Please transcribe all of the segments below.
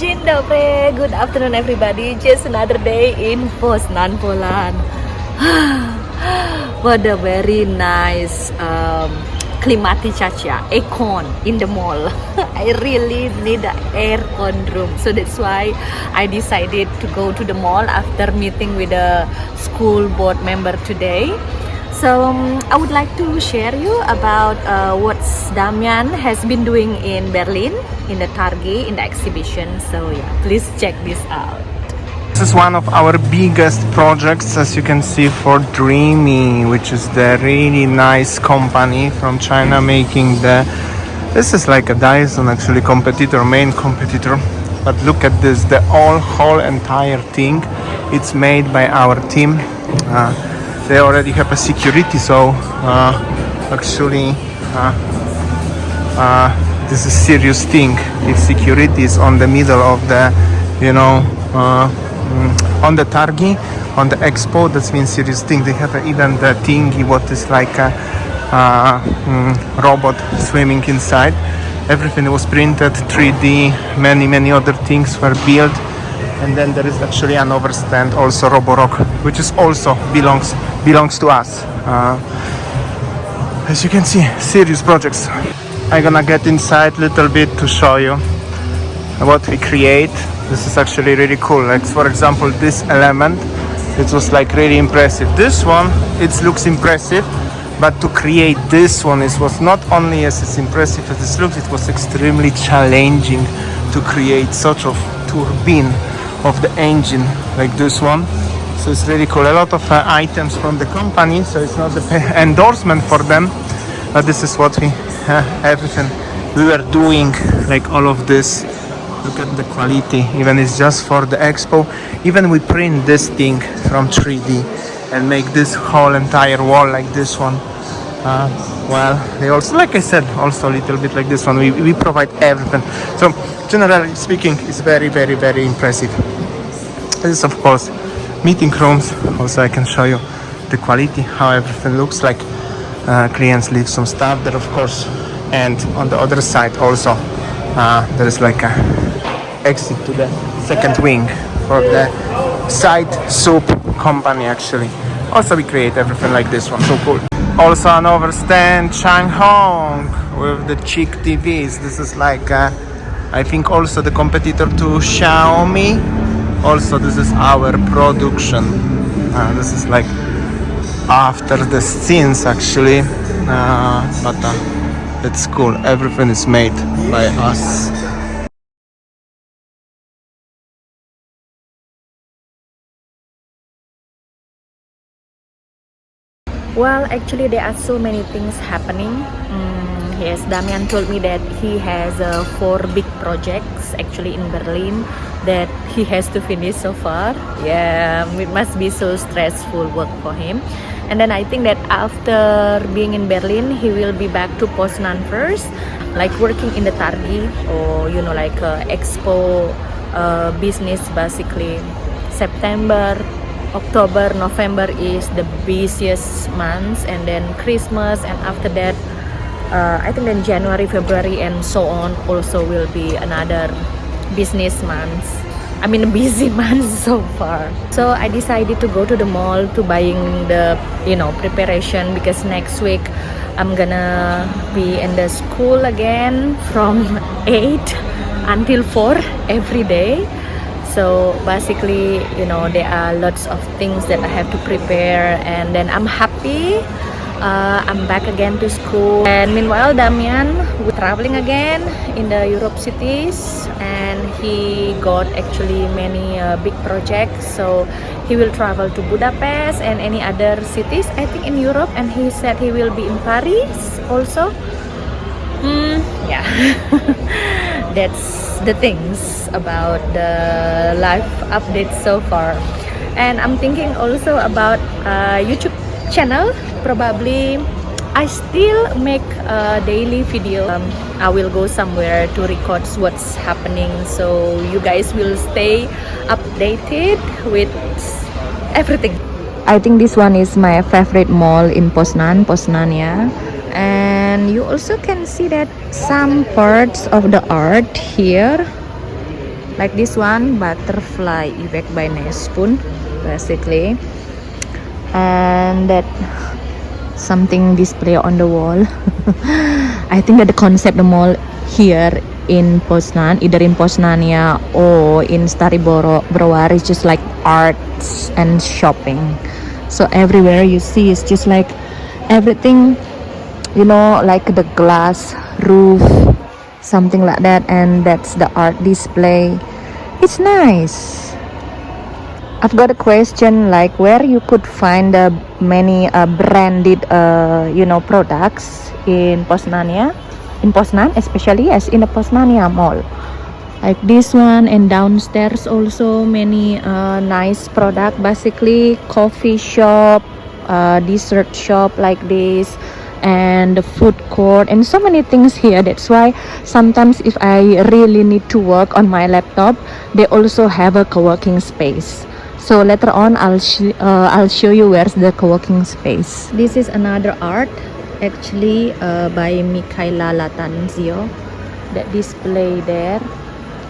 Dzień dobry, good afternoon everybody. Just another day in Poznan, Poland. What a very nice Klimaticacia aircon in the mall. I really need an aircon room, so that's why I decided to go to the mall after meeting with a school board member today. So I would like to share you about what Damian has been doing in Berlin, in the Targi, in the exhibition. So yeah, please check this out. This is one of our biggest projects, as you can see, for Dreamy, which is the really nice company from China making this is like a Dyson actually competitor, main competitor. But look at this, the whole entire thing, it's made by our team. They already have a security, so actually this is serious thing. If security is on the middle of the, on the Targi, on the expo, that means serious thing. They have even the thingy, what is like a robot swimming inside. Everything was printed, 3D, many other things were built. And then there is actually an overstand, also Roborock, which is also belongs to us. As you can see, serious projects. I'm gonna get inside a little bit to show you what we create. This is actually really cool. Like for example, this element, it was like really impressive. This one, it looks impressive, but to create this one, it was not only as impressive as it looks, it was extremely challenging to create such of turbine of the engine like this one. So it's really cool. A lot of items from the company, so it's not the endorsement for them, but this is what we everything we were doing, like all of this. Look at the quality, even it's just for the expo. Even we print this thing from 3D and make this whole entire wall like this one. Well, they also, like I said, also a little bit like this one. We provide everything. So generally speaking, it's very impressive. This is of course meeting rooms. Also I can show you the quality, how everything looks like. Clients leave some stuff there, of course. And on the other side also there is like a exit to the second wing for the side soup company actually. Also we create everything like this one, so cool. Also an overstand Changhong with the Chick TVs. This is like I think also the competitor to Xiaomi. Also this is our production. This is like after the scenes actually, but it's cool. Everything is made by us. Well, actually there are so many things happening. Yes, Damian told me that he has 4 big projects actually in Berlin that he has to finish so far. Yeah, it must be so stressful work for him. And then I think that after being in Berlin, he will be back to Poznan first, like working in the Targi or like expo business basically. September, October, November is the busiest months, and then Christmas, and after that I think then January, February and so on also will be another business months. I mean busy months so far. So I decided to go to the mall to buying the preparation, because next week I'm gonna be in the school again from 8 until 4 every day. So basically, there are lots of things that I have to prepare, and then I'm happy. I'm back again to school. And meanwhile, Damian was traveling again in the Europe cities, and he got actually many big projects. So he will travel to Budapest and any other cities, I think, in Europe. And he said he will be in Paris also. Yeah. That's the things about the life updates so far. And I'm thinking also about YouTube channel. Probably I still make a daily video. I will go somewhere to record what's happening, so you guys will stay updated with everything. I think this one is my favorite mall in Poznan, yeah. And you also can see that some parts of the art here Like this one, butterfly effect by Nespoon, basically, and that something display on the wall. I think that the concept the mall here in Poznan, either in Poznania or in Stari Brovar, is just like arts and shopping. So everywhere you see is just like everything, you know, like the glass roof, something like that, and that's the art display. It's nice. I've got a question, like where you could find many branded products in Poznania, in Poznan, especially as in the Poznania mall, like this one. And downstairs also many nice product, basically coffee shop, dessert shop like this, and the food court, and so many things here. That's why sometimes if I really need to work on my laptop, they also have a co-working space. So later on I'll show you where's the co-working space. This is another art, actually by Michaela Latanzio, that display there.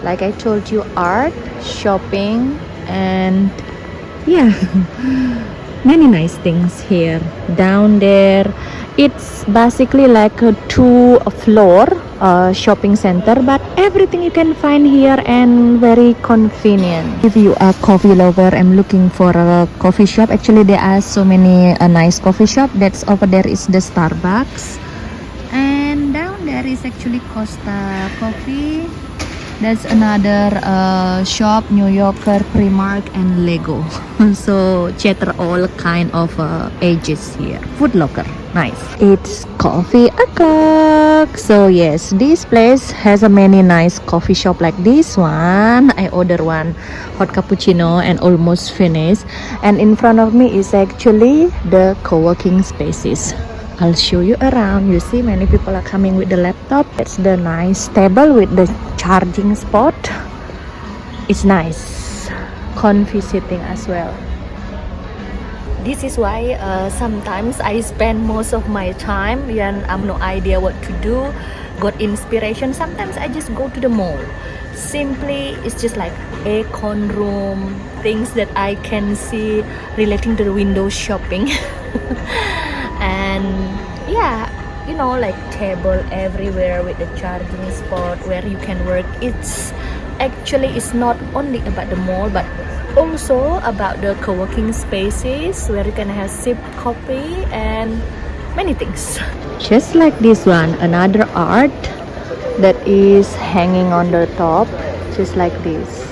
Like I told you, art, shopping, and yeah, many nice things here. Down there, it's basically like a two-floor shopping center, but everything you can find here and very convenient. If you are a coffee lover and looking for a coffee shop, actually there are so many nice coffee shop. That's over there is the Starbucks, and down there is actually Costa Coffee. That's another shop, New Yorker, Primark, and Lego. So chatter all kind of ages here. Food Locker, nice. It's coffee o'clock. So yes, this place has a many nice coffee shop like this one. I order one hot cappuccino and almost finished. And in front of me is actually the co-working spaces. I'll show you around. You see many people are coming with the laptop. That's the nice table with the charging spot. It's nice. Comfy sitting as well. This is why sometimes I spend most of my time when I have no idea what to do, got inspiration. Sometimes I just go to the mall. Simply, it's just like aircon room, things that I can see relating to the window shopping. And yeah, you know, like table everywhere with the charging spot where you can work. It's not only about the mall, but also about the co-working spaces where you can have sip coffee and many things. Just like this one, another art that is hanging on the top, just like this.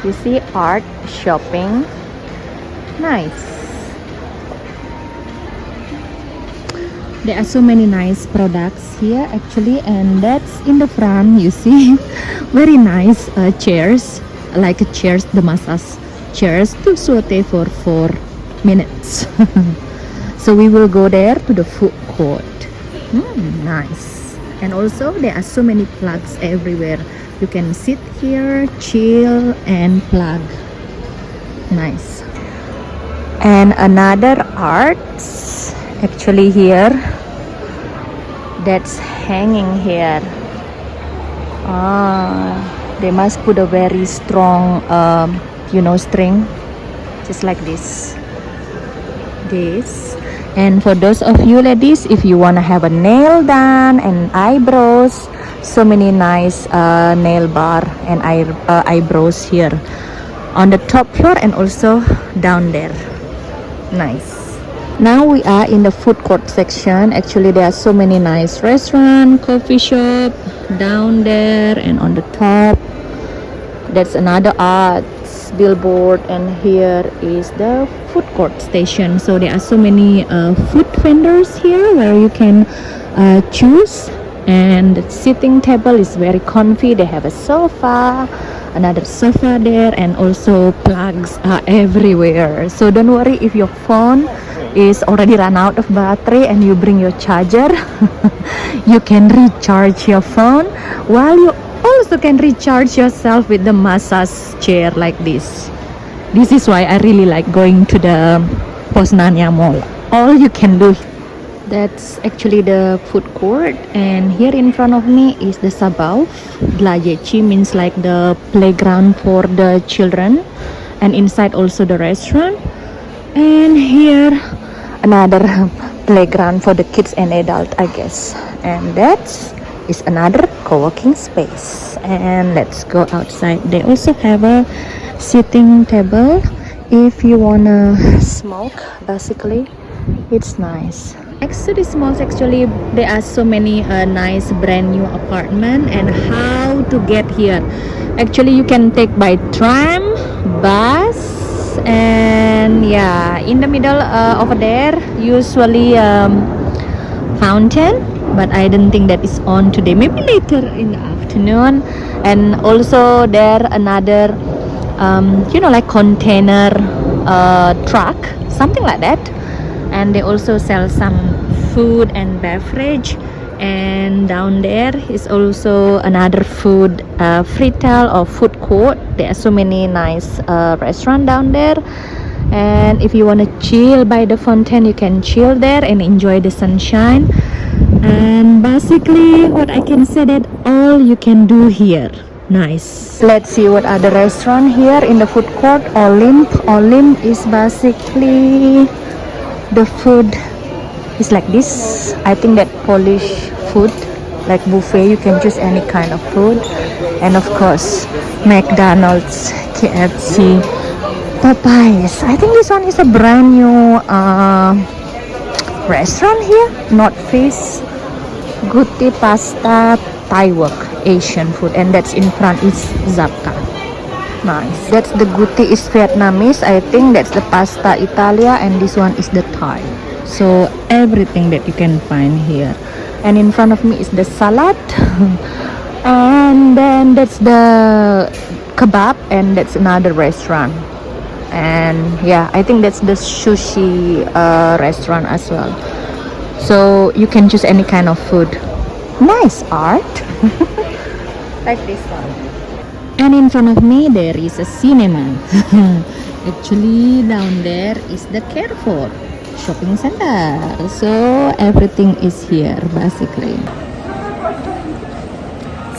You see, art shopping, nice. There are so many nice products here actually, and that's in the front. You see very nice chairs, like chairs, the massage chairs to saute for 4 minutes. So we will go there to the food court. Nice. And also there are so many plugs everywhere. You can sit here, chill, and plug. Nice. And another arts actually here, that's hanging here. They must put a very strong string, just like this. And for those of you ladies, if you want to have a nail done and eyebrows, so many nice nail bar and eyebrows here on the top floor and also down there. Nice. Now we are in the food court section. Actually there are so many nice restaurant, coffee shop down there, and on the top that's another arts billboard, and here is the food court station. So there are so many food vendors here where you can choose, and the sitting table is very comfy. They have a sofa, another sofa there, and also plugs are everywhere. So don't worry if your phone is already run out of battery and you bring your charger. You can recharge your phone, while you also can recharge yourself with the massage chair like this. This is why I really like going to the Poznania mall. All you can do That's actually the food court, and here in front of me is the Sabaw. Dlajechi means like the playground for the children, and inside also the restaurant. And here another playground for the kids and adult, I guess. And that is another co-working space. And let's go outside. They also have a sitting table if you wanna smoke. Basically, it's nice. Next to this mall, actually, there are so many nice brand new apartment. And how to get here? Actually, you can take by tram, bus, and yeah, in the middle over there, usually fountain. But I don't think that is on today. Maybe later in the afternoon. And also there another, like container truck, something like that. And they also sell some food and beverage, and down there is also another food retail or food court. There are so many nice restaurants down there, and if you want to chill by the fountain, you can chill there and enjoy the sunshine. And basically what I can say that all you can do here. Nice. Let's see what other restaurant here in the food court. Olymp is basically the food is like this. I think that Polish food, like buffet, you can choose any kind of food. And of course, McDonald's, KFC, Popeyes. I think this one is a brand new restaurant here. North Face, Guti Pasta, Thai Wok, Asian food. And that's in front is Zapka. Nice. That's the Guti is Vietnamese. I think that's the Pasta Italia, and this one is the Thai. So everything that you can find here. And in front of me is the salad. And then that's the kebab, and that's another restaurant. And yeah, I think that's the sushi restaurant as well. So you can choose any kind of food. Nice art. Like this one. And in front of me there is a cinema. Actually down there is the Carrefour shopping center. So everything is here basically.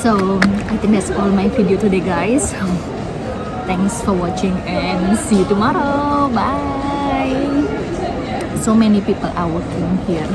So I think that's all my video today, guys. Thanks for watching and see you tomorrow. Bye. So many people are working here.